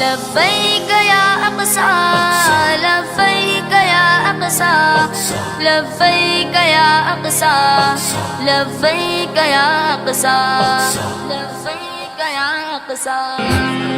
لبیک یا اقصی لبیک یا اقصی لبیک یا اقصی لبیک یا اقصی لبیک یا اقصی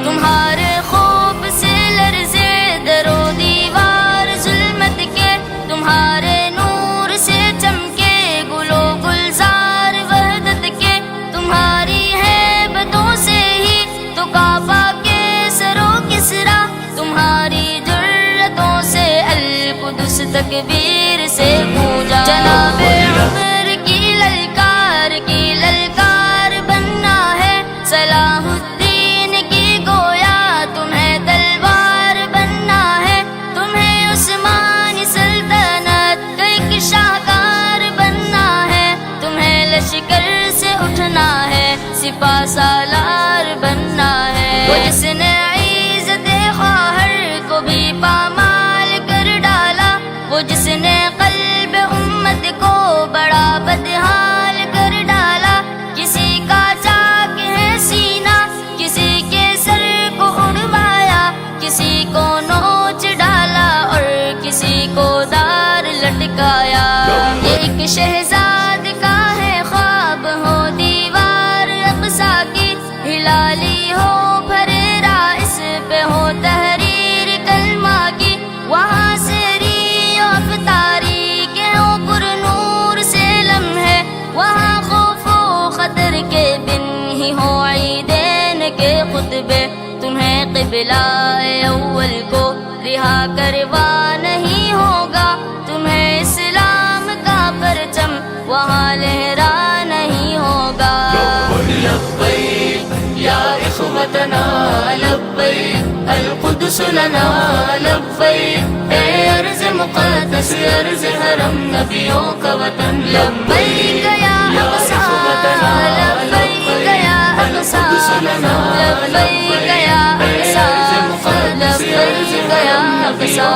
تمہارے خوف سے لرزے در و دیوار ظلمت کے، تمہارے نور سے چمکے گل و گلزار وحدت کے، تمہاری ہیبتوں سے ہی تو کعبہ کے سرو کسرا، تمہاری جرتوں سے القدس تکبیر سے گونجا، جناب عمر کی للکار بننا ہے، صلاح الدین کی گویا تمہیں تلوار بننا ہے، تمہیں عثمانی سلطنت کا ایک شاہکار بننا ہے، تمہیں لشکر سے اٹھنا ہے، سپاہ سالار بننا ہے، وہ جس نے عزت خواہر کو بھی پامال کر ڈالا، وہ جس نے قلب امت کو بڑا بدحال کر ڈالا، کسی کا چاک ہے سینہ، کسی کے سر کو اڑوایا، کسی کو نوچ ڈالا اور کسی کو دار لٹکایا، ایک شہزاد کا ہے خواب ہو دیوار اقصی کی، ہلالی ہو پھریرا اس پہ ہو تحریر کلمہ کی، وہاں سے ری افطاری کے ہو پر نور سے لمحے، وہاں خوف و خطر کے دن ہی ہو عیدین کے خطبے، تمہیں قبلہ اول کو رہا کروا نہیں ہوگا، تمہیں اسلام کا پرچم وہاں لہرا نہیں ہوگا، لبیک یا اخوتنا لبیک القدس لنا لبیک، اے ارض مقدس ارض حرم نبیوں کا وطن، لبیک یا اقصی لبیک یا اقصی لبیک یا اقصی لبیک یا اقصی